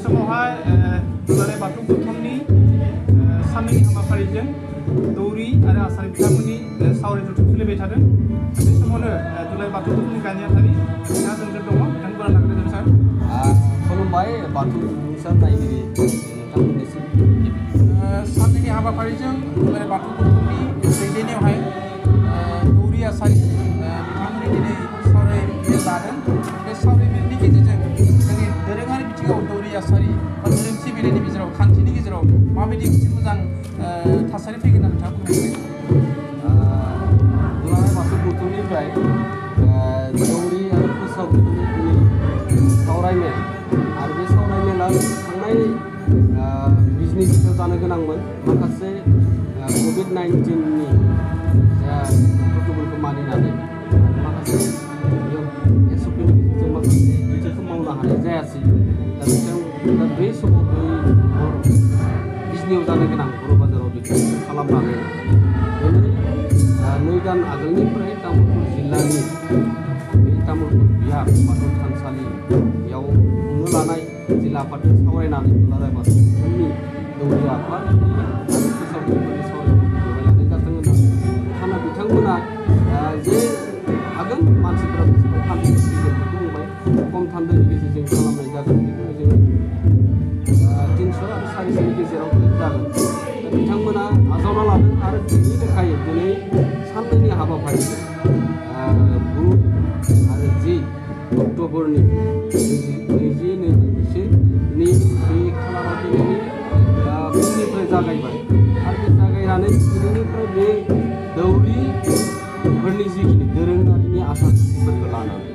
समावहाय दुलाराय बाथौ गौथुमनि साननैनि हाबाफारिजों दौरि आरो आसारि बिथांमोननि सावराय जथुम सोलिबाय थादों। बे समावनो दुलाराय बाथौ गौथुमनि गाहाय नेहाथारि बिथाङा जोंजों दङ। बिथांखौ नागिरदों सार। खुलुमबाय बाथौ सार नायगिरि नोंथांमोननिसिम साननैनि हाबाफारिजों दुलाराय बाथौ गौथुमनि दैदेननायावहाय दौरि आसारि बिथांमोननि दिनै सावरायमेल लादों। बे सावरायमेलनि गेजेरजों जोंनि दोरोङारि बिथिङाव दौरि आसारि बा धोरोम सिबिनायनि गेजेराव खान्थिनि गेजेराव माबायदि मोनसे मोजां थासारि फैगोन होनना नोंथाङा बुंनो दुलाराय बाथौ गौथुमनिफ्राय दौरि आरो फोसावगिरिनि सावरायमेल आरो बे सावरायमेला थांनाय बिजनि बिथायाव जानो गोनांमोन। माखासे COVID-19नि प्रट'कलखौ मानिनानै माखासे SOPनि गेजेरजों माखासे बिथोनखौ मावनो हानाय जायासै। दा बे समाव बिजनियाव जानो गोनां बर' बाजाराव बेखौ खालामनानै नै दान आगोलनिफ्राय तामुलपुर जिल्लानि बे तामुलपुर बिहार बाथौ थानसालियाव खुंनो लानाय जिल्ला आफादजों सावरायनानै दुलाराय बाथौ गौथुमनि दौरि आफाद आरो फोसावगिरिफोरनि सावरायनायखौ बेवहाय लानाय जादों होननानै बिथांमोना जे हागोन मानसिफोरा बेसेबां थान्दैनि गेजेरजों बुंबाय खम थान्दैनि गेजेरजों खालामनाय जागोन। बेखौ जोङो 300 आरो 400नि गेजेराव जागोन। बिथांमोना आजावना लादों आरो बिनि लेखायै दिनै साननैनि हाबाफारि 9 आरो 10 अक्ट'बरनि 20-22नि बे खालाराव दिनै फुंनिफ्राय जागायबाय आरो बे जागायनानै दिनैनिफ्राय बे दौरिफोरनि जिखिनि दोरोङारिनि आसार खान्थिफोरखौ लानानै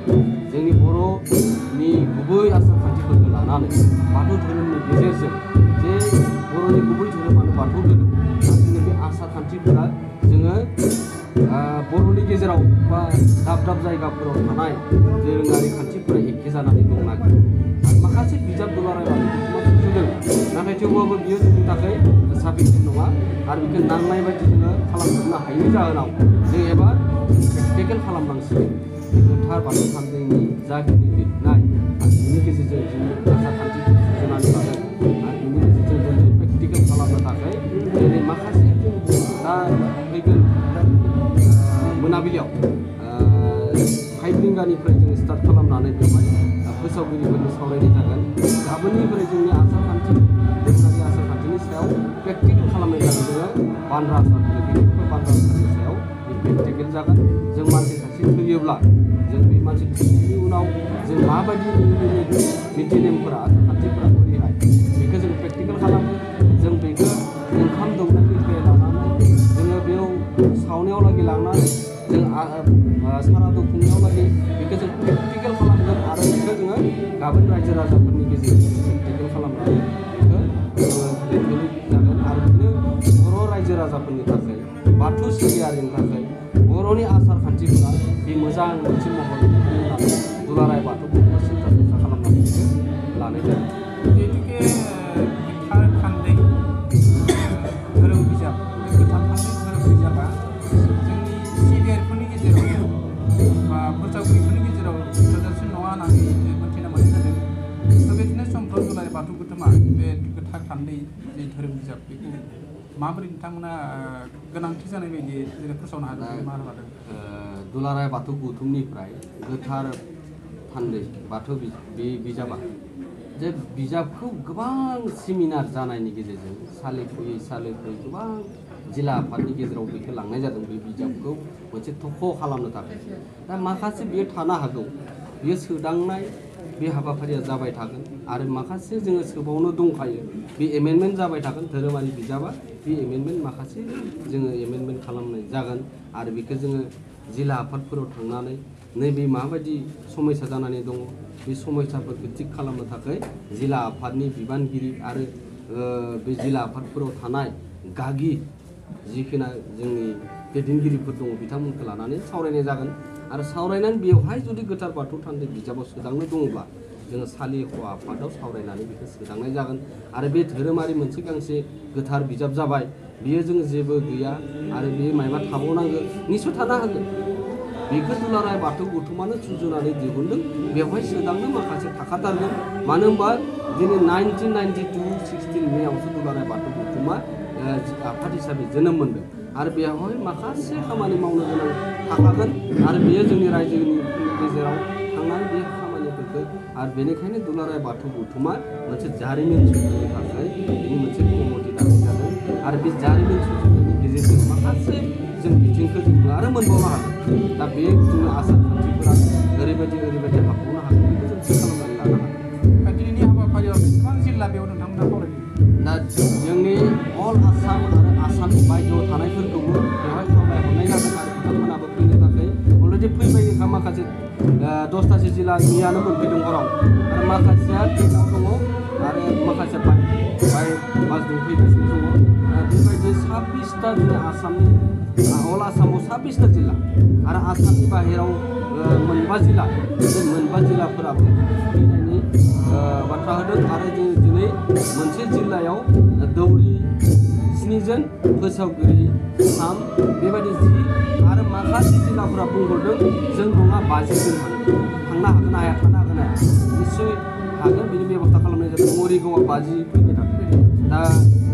जोंनि बर'नि गुबै आसार खान्थिफोरखौ लानानै बाथौ धोरोमनि गेजेरजों जे बर'नि गुबै धोरोमानो बाथौ धोरोम जोंनि बे आसार खान्थिफोरा जोङो बर'नि गेजेराव बा दाब दाब जायगाफोराव थानाय दोरोङारि खान्थिफोरा एखे जानानै दं नागिरो आरो माखासे बिजाब दुलाराय बाथौ गौथुमा सुजुदों। नाथाय थेवबाबो बियो जोंनि थाखाय साफिसियेन्ट नङा आरो बेखौ नांनाय बायदि जोङो खालामजोबनो हायैनि जाहोनाव जों एबार प्रेक्टिकेल खालामनांसिगोन। गोथार बाथौ थानदैनि जाखिनि लिरनाय आरो बिनि गेजेरजों जोंनि आसार खान्थिखौ सुजुनानै लादों आरो बिनि गेजेरजों जों प्रेक्टिकेल खालामनो थाखाय जेरै माखासे दा फैगोन मोनाबिलियाव 5 रिंगानिफ्राय जोङो स्टार्ट खालामनानै बेवहाय फोसावगिरिफोरनि सावरायनाय जागोन। गाबोननिफ्राय जोंनि आसार खान्थि दोरोङारि आसार खान्थिनि सायाव प्रेक्टिकेल खालामनाय जागोन। जोङो बान्द्रा आसारनि बान्द्रा आसारनि सायाव बे प्रेक्टिकेल जागोन। जों मानसि सासे थैयोब्ला जों बे मानसि थैनायनि उनाव जों माबायदि नीति नेमफोरा आसार खान्थिफोरा बोरैहाय बेखौ जों प्रेक्टिकेल खालामो। जों बेखौ ओंखाम दौनायनिफ्राय लानानै जोङो बेयाव सावनायाव लागै लांनानै जों सारादु खुंनायाव लागै बेखौ जों प्रेक्टिकेल खालामगोन आरो बेखौ जोङो गाबोन रायजो राजाफोरनि गेजेरजों प्रेक्टिकेल खालामनानै बेखौ दैथायनाय जागोन। आरो बिदिनो बर' रायजो राजाफोरनि थाखाय बाथौ सिबियारिनि थाखाय बर'नि आसार खान्थिफोरा बे मोजां मोनसे महर होननानै दुलाराय बाथौ गौथुमा सिन्था खालामनानै बेखौ लानाय जादों। जिहेतुके गोथार थान्दै धोरोम बिजाब बे गोथार थान्दै धोरोम बिजाबा जोंनि सिबियारिफोरनि गेजेराव बा फोसावगिरिफोरनि गेजेराव थोजासे नङा होननानै मोनथिना मोननाय जादों। बेबायदिनो समफ्राव दुलाराय बाथौ गौथुमा बे गोथार थान्दै जे धोरोम बिजाब बेखौ माबोरै नोंथांमोना गोनांथि जानाय बायदि जेरै फोसावनो हादों मा लादों? दुलाराय बाथौ गौथुमनिफ्राय गोथार थान्दै बाथौ बे बिजाबा जे बिजाबखौ गोबां सेमिनार जानायनि गेजेरजों सालिफुयै गोबां जिल्ला आफादनि गेजेराव बेखौ लांनाय जादों। बे बिजाबखौ मोनसे थख' खालामनो थाखाय दा माखासे बेयो थानो हागौ, बेयो सोदांनाय बे हाबाफारिया जाबाय थागोन आरो माखासे जोङो सोबावनो दंखायो। बे एमेन्डमेन्ट जाबाय थागोन। धोरोमारि बिजाबा बे एमेन्डमेन्ट माखासे जोङो एमेन्डमेन्ट खालामनाय जागोन आरो बेखौ जोङो जिल्ला आफादफोराव थांनानै नैबे माबायदि समस्या जानानै दङ बे समस्याफोरखौ थिग खालामनो थाखाय जिल्ला आफादनि बिबानगिरि आरो बे जिल्ला आफादफोराव थानाय गागि जिखिना जोंनि दैदेनगिरिफोर दङ बिथांमोनखौ लानानै सावरायनाय जागोन आरो सावरायनानै बेवहाय जुदि गोथार बाथौ थान्दै बिजाबाव सोदांनो दङब्ला जोङो सालिख' आफादाव सावरायनानै बेखौ सोदांनाय जागोन आरो बे धोरोमारि मोनसे गांसे गोथार बिजाब जाबाय। बियो जों जेबो गैया आरो बे मायबा थाबावनांगौ निस्सय थानो हागोन। बेखौ दुलाराय बाथौ गौथुमानो सुजुनानै दिहुनदों। बेवहाय सोदांनो माखासे थाखाथारगोन। मानो होनबा दिनै 1992-16 मेआवसो दुलाराय बाथौ गौथुमा आफाद हिसाबै जोनोम मोनदों आरो बेवहाय माखासे खामानि मावनो गोनां थाखागोन आरो बेयो जोंनि रायजोनि गेजेराव थांनाय बे खामानिफोरखौ आरो बेनिखायनो दुलाराय बाथौ गौथुमा मोनसे जारिमिन सुजुनो थाखाय बेनि मोनसे कमिटि दानाय जादों आरो बे जारिमिन सुजुनायनि गेजेरजों माखासे जों बिथिंखौ जों आरो मोनबावनो हागोन। दा बे जोंनि आसार खान्थिफोरा ओरैबायदि हाबबावनो हागोन बेखौ जों थि खालामनानै लानो हागोन। दिनैनि हाबाफारियाव बेसेबां जिल्ला बेयाव नोंथांमोना सावरायदों? दा जोंनि अल आसाम आरो आसामनि बायजोआव थानायफोरखौबो बेवहाय खावलायहरनाय जादों आरो बिथांमोनाबो फैनो थाखाय अलरेडि फैबायखा माखासे 10थासो जिल्ला मियानो मोनफैदों हराव आरो माखासेया ट्रेनाव दङ आरो माखासे बाय बासजों फैगासिनो दङ। बेबायदि 26टा जोंनि आसामनि अल आसामाव 26टा जिल्ला आरो आसामनि बाहेराव 9 जिल्ला बे 9 जिल्लाफोराबो फैनायनि बाथ्रा होदों आरो जों दिनै मोनसे जिल्लायाव दौरि 7 जन फोसावगिरि 3 बेबायदि 10 आरो माखासे जिल्लाफोरा बुंहरदों जों नङा 50 जन थांनो हागोन ना हाया थानो हागोन ना निस्सय हागोन बेनि बेबस्था खालामनाय जादों। मरिगावआ 50 फैबाय थादों दा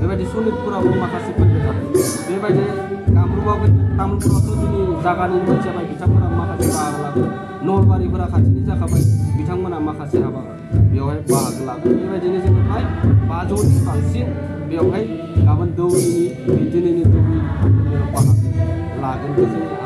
बेबायदि सनितपुराबो माखासे फैबाय थादों बेबायदि कामरुपआवबो तामुलपुरावथ' दिनै जागानि मोनथिबाय बिथांमोना माखासे बाहागो लागोन नलबारिफोरा खाथिनि जाखाबाय बिथांमोना माखासे हाबा बेवहाय बाहागो लागोन। बेबायदिनो जोङो फ्राय 500नि बांसिन बेवहाय गाबोन दौरिनि दिनैनि दौरि बाहागो लागोनखौ जोङो